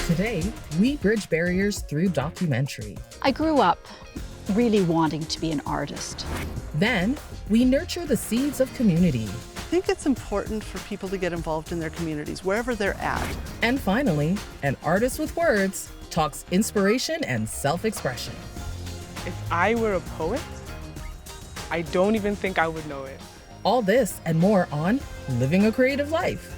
Today, we bridge barriers through documentary. I grew up really wanting to be an artist. Then, we nurture the seeds of community. I think it's important for people to get involved in their communities, wherever they're at. And finally, an artist with words talks inspiration and self-expression. If I were a poet, I don't even think I would know it. All this and more on Living a Creative Life.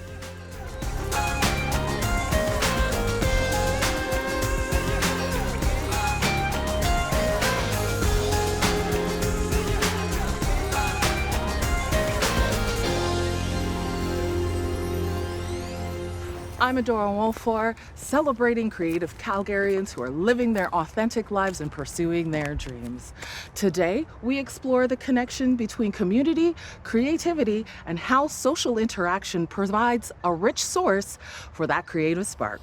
I'm Adora Wolfor, celebrating creative Calgarians who are living their authentic lives and pursuing their dreams. Today, we explore the connection between community, creativity, and how social interaction provides a rich source for that creative spark.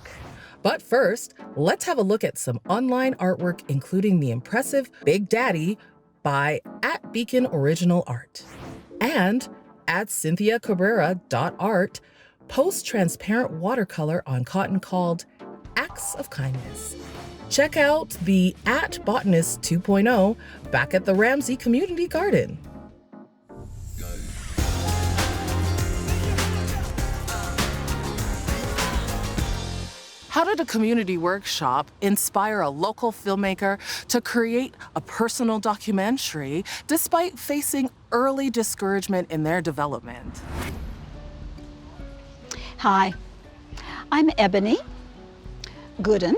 But first, let's have a look at some online artwork, including the impressive Big Daddy by @Beacon Original Art and @CynthiaCabrera.art posts transparent watercolor on cotton called Acts of Kindness. Check out the @Botanist 2.0 back at the Ramsey Community Garden. How did a community workshop inspire a local filmmaker to create a personal documentary despite facing early discouragement in their development? Hi, I'm Ebony Gooden.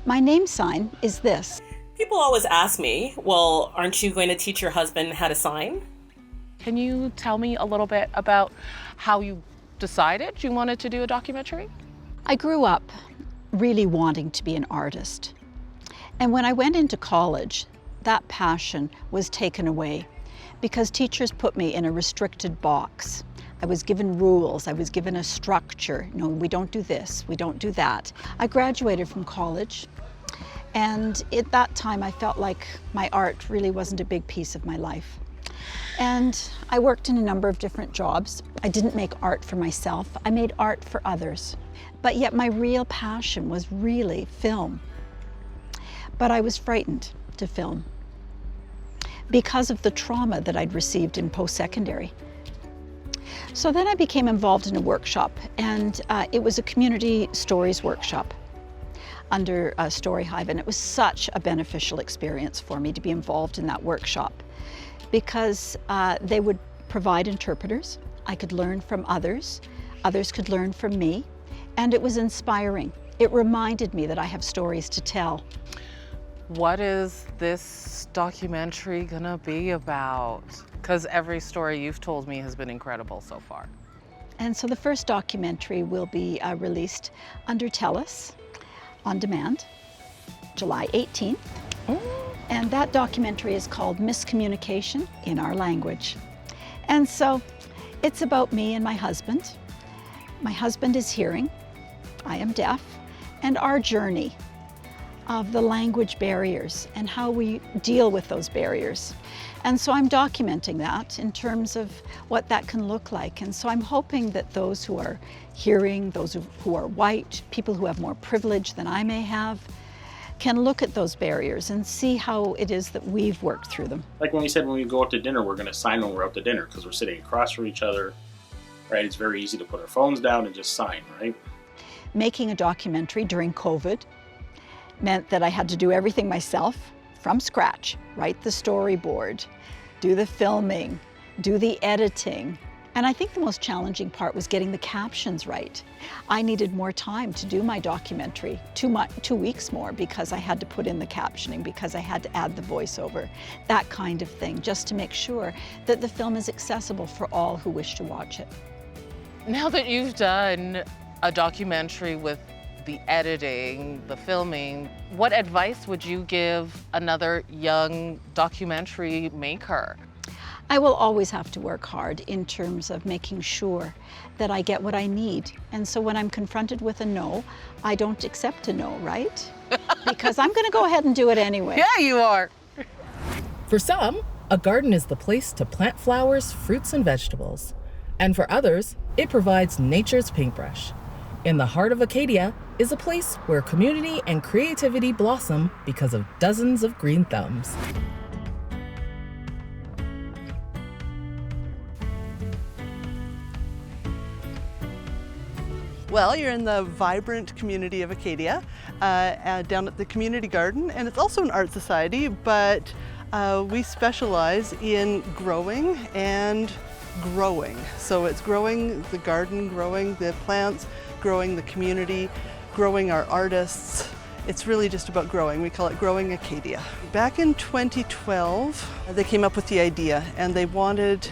My name sign is this. People always ask me, well, aren't you going to teach your husband how to sign? Can you tell me a little bit about how you decided you wanted to do a documentary? I grew up really wanting to be an artist. And when I went into college, that passion was taken away because teachers put me in a restricted box. I was given rules, I was given a structure. No, we don't do this, we don't do that. I graduated from college, and at that time I felt like my art really wasn't a big piece of my life. And I worked in a number of different jobs. I didn't make art for myself, I made art for others. But yet my real passion was really film. But I was frightened to film because of the trauma that I'd received in post-secondary. So then I became involved in a workshop, and it was a community stories workshop under Story Hive, and it was such a beneficial experience for me to be involved in that workshop because they would provide interpreters. I could learn from others, others could learn from me, and it was inspiring. It reminded me that I have stories to tell. What is this documentary gonna be about? Because every story you've told me has been incredible so far. And so the first documentary will be released under TELUS on demand, July 18th. And that documentary is called Miscommunication in Our Language. And so it's about me and my husband. My husband is hearing, I am deaf, and our journey of the language barriers and how we deal with those barriers. And so I'm documenting that in terms of what that can look like. And so I'm hoping that those who are hearing, those who are white, people who have more privilege than I may have, can look at those barriers and see how it is that we've worked through them. Like when we said when we go out to dinner, we're going to sign when we're out to dinner because we're sitting across from each other, right? It's very easy to put our phones down and just sign, right? Making a documentary during COVID meant that I had to do everything myself from scratch, write the storyboard, do the filming, do the editing. And I think the most challenging part was getting the captions right. I needed more time to do my documentary, 2 weeks more, because I had to put in the captioning, because I had to add the voiceover, that kind of thing, just to make sure that the film is accessible for all who wish to watch it. Now that you've done a documentary with the editing, the filming, what advice would you give another young documentary maker? I will always have to work hard in terms of making sure that I get what I need. And so when I'm confronted with a no, I don't accept a no, right? Because I'm gonna go ahead and do it anyway. Yeah, you are. For some, a garden is the place to plant flowers, fruits, and vegetables. And for others, it provides nature's paintbrush. In the heart of Acadia, is a place where community and creativity blossom because of dozens of green thumbs. Well, you're in the vibrant community of Acadia, down at the community garden, and it's also an art society, but we specialize in growing and growing. So it's growing the garden, growing the plants, growing the community, growing our artists. It's really just about growing. We call it Growing Acadia. Back in 2012, they came up with the idea, and they wanted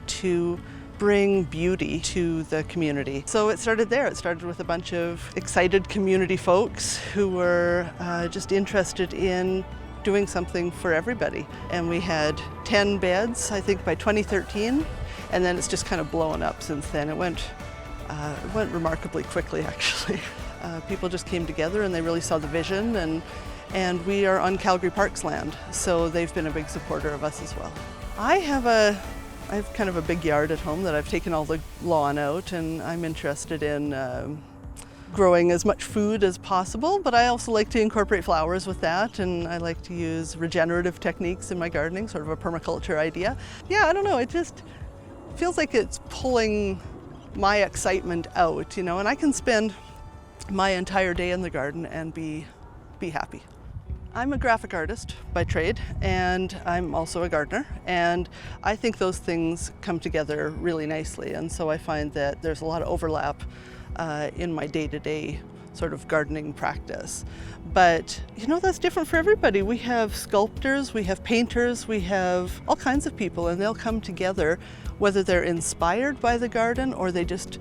to bring beauty to the community. So it started there. It started with a bunch of excited community folks who were just interested in doing something for everybody. And we had 10 beds, I think, by 2013, and then it's just kind of blown up since then. It went remarkably quickly, actually. People just came together and they really saw the vision, and we are on Calgary Parks land, so they've been a big supporter of us as well. I have kind of a big yard at home that I've taken all the lawn out, and I'm interested in growing as much food as possible, but I also like to incorporate flowers with that, and I like to use regenerative techniques in my gardening, sort of a permaculture idea. Yeah, I don't know, it just feels like it's pulling my excitement out, you know, and I can spend my entire day in the garden and be happy. I'm a graphic artist by trade, and I'm also a gardener, and I think those things come together really nicely, and so I find that there's a lot of overlap in my day-to-day sort of gardening practice. But you know, that's different for everybody. We have sculptors, we have painters, we have all kinds of people, and they'll come together whether they're inspired by the garden or they just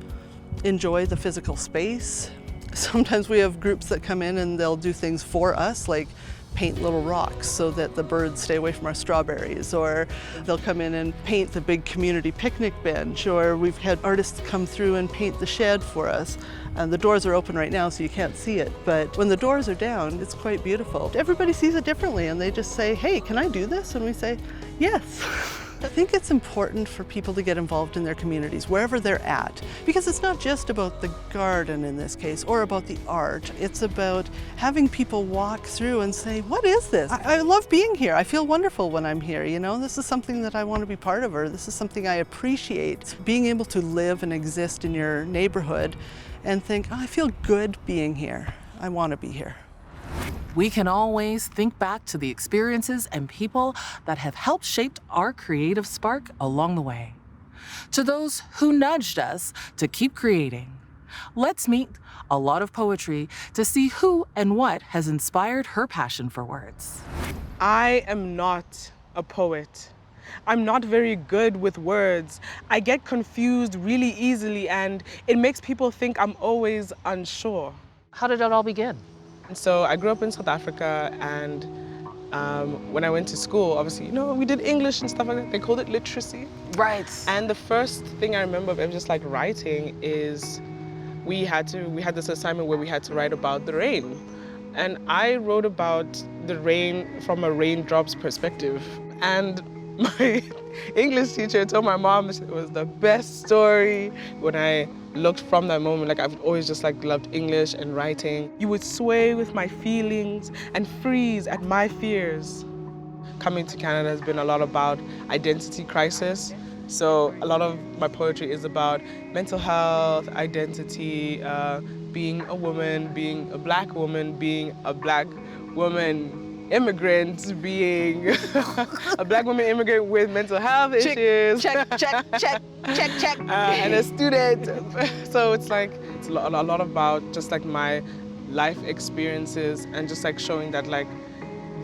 enjoy the physical space. Sometimes we have groups that come in and they'll do things for us, like paint little rocks so that the birds stay away from our strawberries, or they'll come in and paint the big community picnic bench, or we've had artists come through and paint the shed for us. And the doors are open right now so you can't see it, but when the doors are down, it's quite beautiful. Everybody sees it differently, and they just say, hey, can I do this? And we say, yes. I think it's important for people to get involved in their communities, wherever they're at, because it's not just about the garden in this case, or about the art. It's about having people walk through and say, what is this? I love being here. I feel wonderful when I'm here, you know? This is something that I want to be part of, or this is something I appreciate. Being able to live and exist in your neighborhood and think, oh, I feel good being here. I want to be here. We can always think back to the experiences and people that have helped shape our creative spark along the way. To those who nudged us to keep creating, let's meet a lot of poetry to see who and what has inspired her passion for words. I am not a poet. I'm not very good with words. I get confused really easily, and it makes people think I'm always unsure. How did it all begin? And so I grew up in South Africa, and when I went to school, obviously, you know, we did English and stuff like that. They called it literacy. Right. And the first thing I remember of just like writing is we had this assignment where we had to write about the rain. And I wrote about the rain from a raindrop's perspective. And my English teacher told my mom it was the best story. When I looked from that moment, like I've always just like loved English and writing. You would sway with my feelings and freeze at my fears. Coming to Canada has been a lot about identity crisis. So a lot of my poetry is about mental health, identity, being a woman, being a black woman, being a black woman immigrant, being a black woman immigrant with mental health issues. Check. And a student. So it's like, it's a lot about just like my life experiences and just like showing that like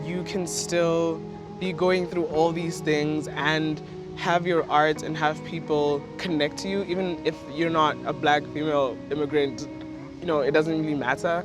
you can still be going through all these things and have your art and have people connect to you, even if you're not a black female immigrant, you know, it doesn't really matter.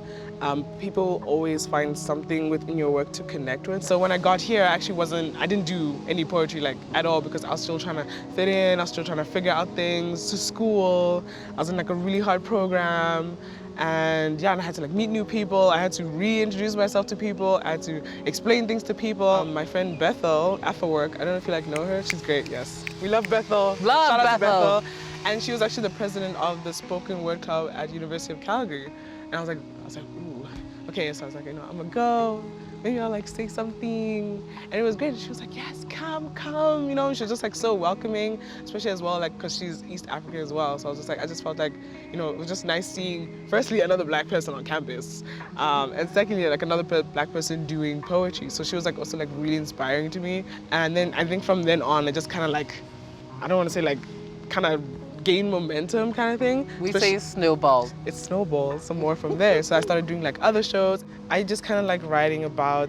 People always find something within your work to connect with. So when I got here, I didn't do any poetry like at all because I was still trying to fit in, I was still trying to figure out things to school. I was in like a really hard program. And yeah, and I had to like meet new people. I had to reintroduce myself to people. I had to explain things to people. My friend Bethel, Afterwork, I don't know if you like know her. She's great, yes. We love Bethel. Love Shout out to Bethel. Bethel. And she was actually the president of the spoken word club at University of Calgary. And I was like, ooh, okay. So I was like, I'm gonna go. Maybe I'll like say something. And it was great. She was like, yes, come. She was just like so welcoming, especially as well, like, cause she's East African as well. So I was just like, I just felt like, it was just nice seeing, firstly, another Black person on campus. And secondly, like another Black person doing poetry. So she was like also like really inspiring to me. And then I think from then on, it just kind of like, I don't want to say like, kind of gain momentum kind of thing. We say snowballs. It snowballed some more from there. So I started doing like other shows. I just kind of like writing about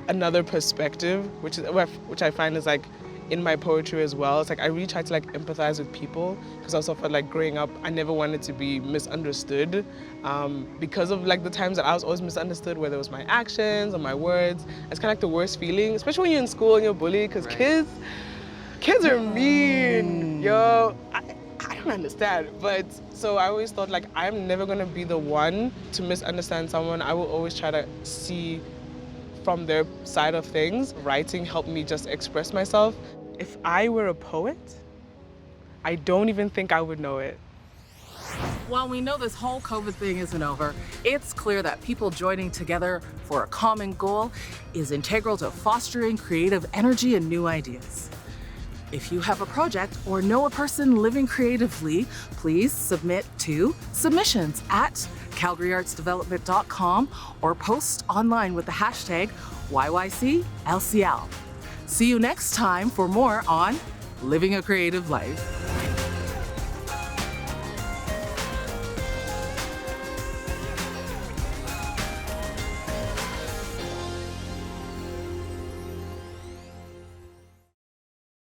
another perspective, which I find is like in my poetry as well. It's like I really try to like empathize with people, because I also felt like growing up, I never wanted to be misunderstood because of like the times that I was always misunderstood, whether it was my actions or my words. It's kind of like the worst feeling, especially when you're in school and you're bullied, because kids are mean, yo. I don't understand, but so I always thought like I'm never gonna be the one to misunderstand someone. I will always try to see from their side of things. Writing helped me just express myself. If I were a poet, I don't even think I would know it. While we know this whole COVID thing isn't over, it's clear that people joining together for a common goal is integral to fostering creative energy and new ideas. If you have a project or know a person living creatively, please submit to submissions@calgaryartsdevelopment.com or post online with the hashtag YYCLCL. See you next time for more on Living a Creative Life.